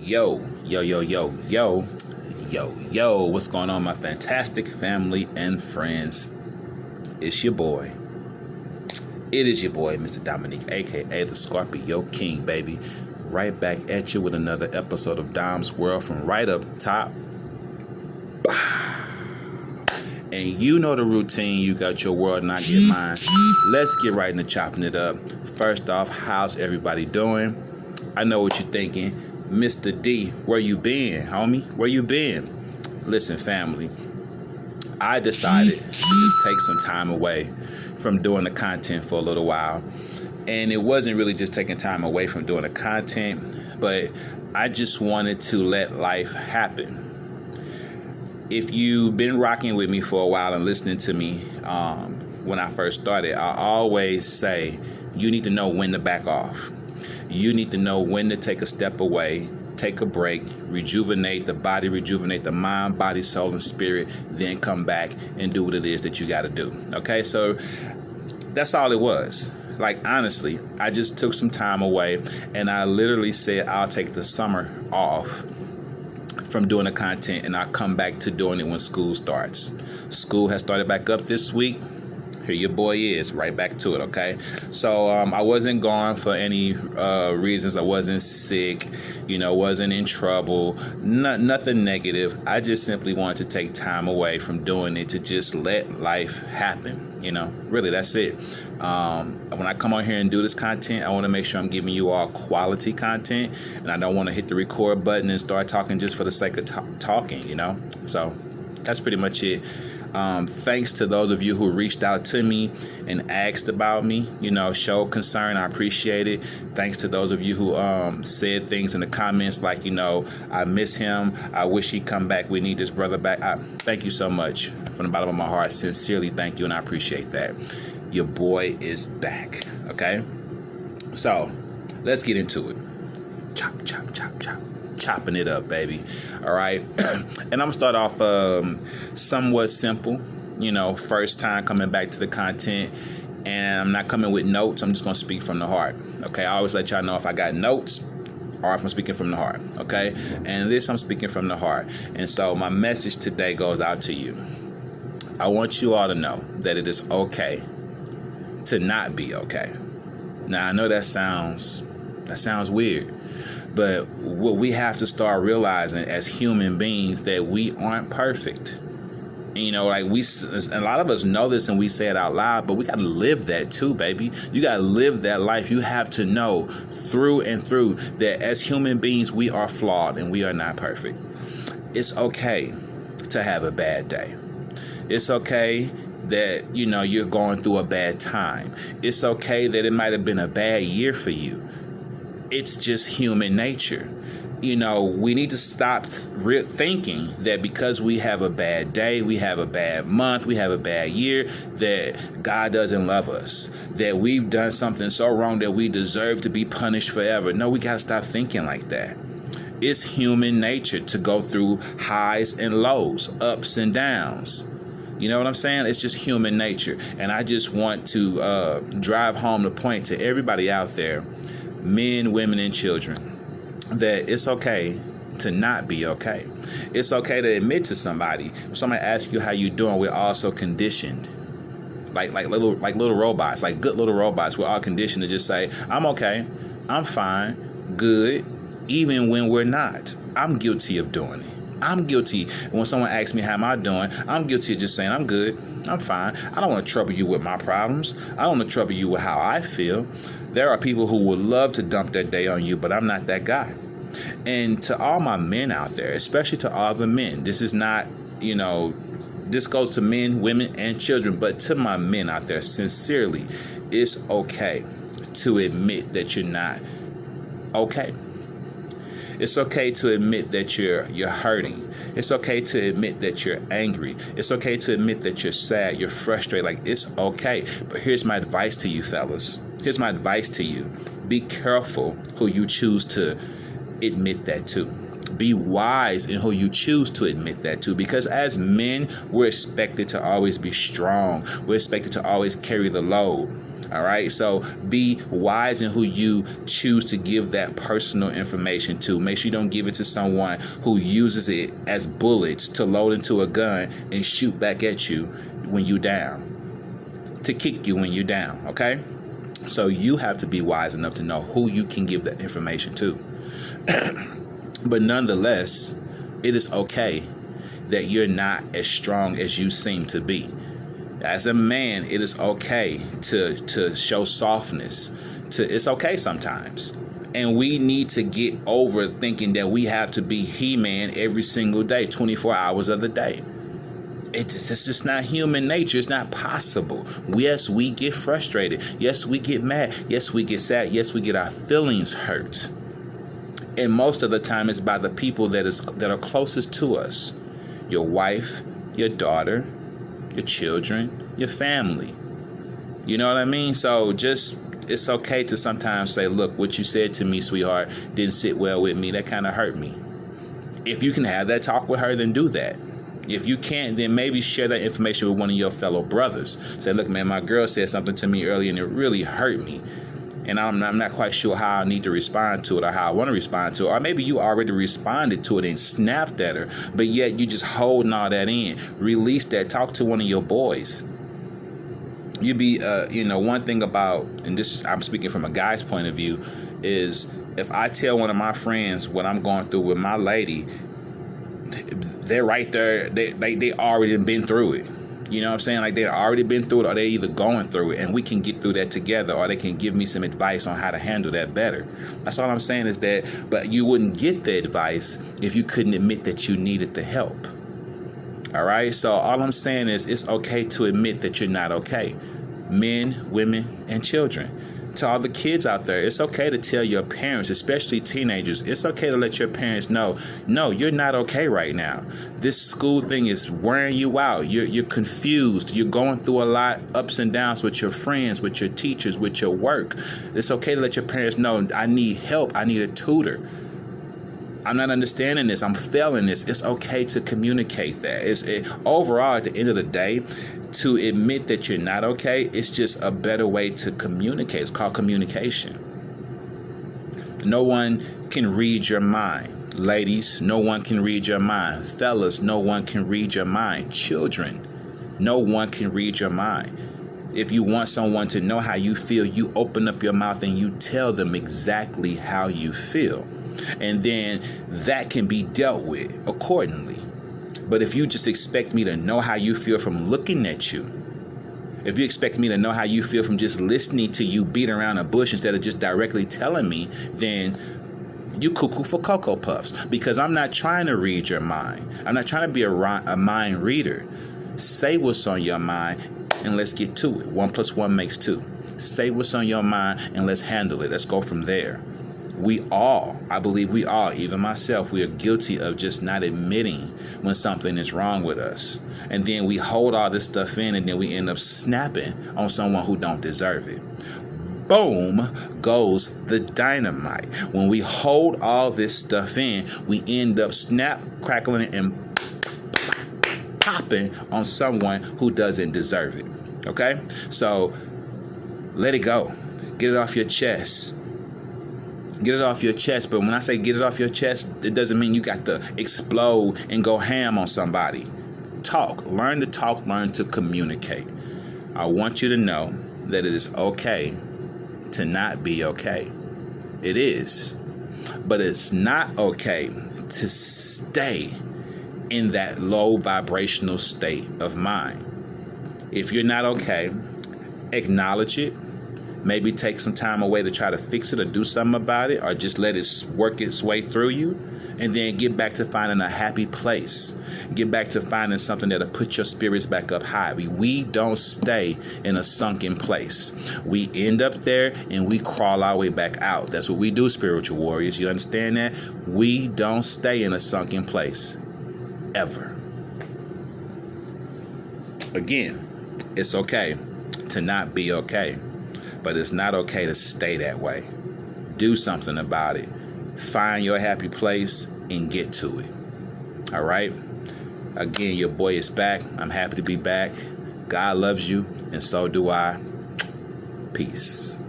Yo, what's going on, my fantastic family and friends? It's your boy. It is your boy, Mr. Dominique, aka the Scorpio King, baby. Right back at you with another episode of Dom's World from right up top. And you know the routine. You got your world and I get mine. Let's get right into chopping it up. First off, how's everybody doing? I know what you're thinking. Mr. D, where you been, homie? Where you been? Listen, family, I decided to just take some time away from doing the content for a little while. And it wasn't really just taking time away from doing the content, but I just wanted to let life happen. If you've been rocking with me for a while and listening to me when I first started, I always say you need to know when to back off. You need to know when to take a step away, take a break, rejuvenate the body, rejuvenate the mind, body, soul, and spirit, then come back and do what it is that you got to do. Okay, so that's all it was. Like, honestly, I just took some time away and I literally said I'll take the summer off from doing the content and I'll come back to doing it when school starts. School has started back up this week. Here your boy is, right back to it, okay? So I wasn't gone for any reasons. I wasn't sick, wasn't in trouble, nothing negative. I just simply wanted to take time away from doing it to just let life happen, Really, that's it. When I come on here and do this content, I want to make sure I'm giving you all quality content, and I don't want to hit the record button and start talking just for the sake of talking, So that's pretty much it. Thanks to those of you who reached out to me and asked about me, showed concern. I appreciate it. Thanks to those of you who said things in the comments like, I miss him. I wish he'd come back. We need this brother back. Thank you so much from the bottom of my heart. Sincerely, thank you, and I appreciate that. Your boy is back, okay? So let's get into it. Chop. Chopping it up, baby. All right. And I'm going to start off somewhat simple, first time coming back to the content, and I'm not coming with notes. I'm just going to speak from the heart. Okay. I always let y'all know if I got notes or if I'm speaking from the heart. Okay. And this, I'm speaking from the heart. And so my message today goes out to you. I want you all to know that it is okay to not be okay. Now, I know that sounds weird. But what we have to start realizing as human beings that we aren't perfect. A lot of us know this and we say it out loud, but we got to live that too, baby. You got to live that life. You have to know through and through that as human beings, we are flawed and we are not perfect. It's okay to have a bad day. It's okay that, you're going through a bad time. It's okay that it might have been a bad year for you. It's just human nature. We need to stop thinking that because we have a bad day, we have a bad month, we have a bad year, that God doesn't love us, that we've done something so wrong that we deserve to be punished forever. No, we got to stop thinking like that. It's human nature to go through highs and lows, ups and downs. You know what I'm saying? It's just human nature. And I just want to drive home the point to everybody out there, men, women, and children, that it's okay to not be okay. It's okay to admit to somebody. If somebody asks you how you doing, we're also conditioned. Like little robots, like good little robots. We're all conditioned to just say, I'm okay, I'm fine, good, even when we're not. I'm guilty of doing it. I'm guilty. When someone asks me how am I doing, I'm guilty of just saying I'm good, I'm fine. I don't want to trouble you with my problems. I don't want to trouble you with how I feel. There are people who would love to dump their day on you, but I'm not that guy. And to all my men out there, especially to all the men, this is not, this goes to men, women, and children, but to my men out there, sincerely, it's okay to admit that you're not okay. It's okay to admit that you're hurting. It's okay to admit that you're angry. It's okay to admit that you're sad, you're frustrated. Like, it's okay. But here's my advice to you, fellas. Here's my advice to you. Be careful who you choose to admit that to. Be wise in who you choose to admit that to, because as men, we're expected to always be strong. We're expected to always carry the load. All right, so be wise in who you choose to give that personal information to. Make sure you don't give it to someone who uses it as bullets to load into a gun and shoot back at you when you're down, to kick you when you're down, okay? So you have to be wise enough to know who you can give that information to. But nonetheless, it is okay that you're not as strong as you seem to be. As a man, it is okay to show softness. It's okay sometimes. And we need to get over thinking that we have to be He-Man every single day, 24 hours of the day. It's just not human nature. It's not possible. Yes, we get frustrated. Yes, we get mad. Yes, we get sad. Yes, we get our feelings hurt. And most of the time, it's by the people that are closest to us. Your wife, your daughter, your children, your family. You know what I mean? So it's okay to sometimes say, look, what you said to me, sweetheart, didn't sit well with me. That kind of hurt me. If you can have that talk with her, then do that. If you can't, then maybe share that information with one of your fellow brothers. Say, look, man, my girl said something to me earlier and it really hurt me. And I'm not quite sure how I need to respond to it or how I want to respond to it. Or maybe you already responded to it and snapped at her, but yet you just holding all that in. Release that. Talk to one of your boys. You be, one thing about, and this I'm speaking from a guy's point of view, is if I tell one of my friends what I'm going through with my lady, they're right there. They already been through it. You know what I'm saying? Like they've already been through it, or they're either going through it, and we can get through that together, or they can give me some advice on how to handle that better. That's all I'm saying is that, but you wouldn't get the advice if you couldn't admit that you needed the help. All right? So all I'm saying is it's okay to admit that you're not okay. Men, women, and children. To all the kids out there, it's okay to tell your parents, especially teenagers, it's okay to let your parents know, no, you're not okay right now. This school thing is wearing you out. You're confused. You're going through a lot, ups and downs with your friends, with your teachers, with your work. It's okay to let your parents know, I need help. I need a tutor. I'm not understanding this. I'm failing this. It's okay to communicate that. Overall, at the end of the day, to admit that you're not okay, it's just a better way to communicate. It's called communication. No one can read your mind. Ladies, no one can read your mind. Fellas, no one can read your mind. Children, no one can read your mind. If you want someone to know how you feel, you open up your mouth and you tell them exactly how you feel. And then that can be dealt with accordingly. But if you just expect me to know how you feel from looking at you, if you expect me to know how you feel from just listening to you beat around a bush instead of just directly telling me, then you cuckoo for Cocoa Puffs. Because I'm not trying to read your mind. I'm not trying to be a mind reader. Say what's on your mind and let's get to it. 1 + 1 makes 2. Say what's on your mind and let's handle it. Let's go from there. I believe we all, even myself, we are guilty of just not admitting when something is wrong with us. And then we hold all this stuff in and then we end up snapping on someone who don't deserve it. Boom goes the dynamite. When we hold all this stuff in, we end up crackling, and popping on someone who doesn't deserve it. Okay? So let it go. Get it off your chest. Get it off your chest. But when I say get it off your chest, it doesn't mean you got to explode and go ham on somebody. Talk. Learn to talk. Learn to communicate. I want you to know that it is okay to not be okay. It is. But it's not okay to stay in that low vibrational state of mind. If you're not okay, acknowledge it. Maybe take some time away to try to fix it or do something about it, or just let it work its way through you, and then get back to finding a happy place. Get back to finding something that'll put your spirits back up high. We don't stay in a sunken place. We end up there and we crawl our way back out. That's what we do, spiritual warriors. You understand that? We don't stay in a sunken place. Ever. Again, it's okay to not be okay. But it's not okay to stay that way. Do something about it. Find your happy place and get to it. All right? Again, your boy is back. I'm happy to be back. God loves you, and so do I. Peace.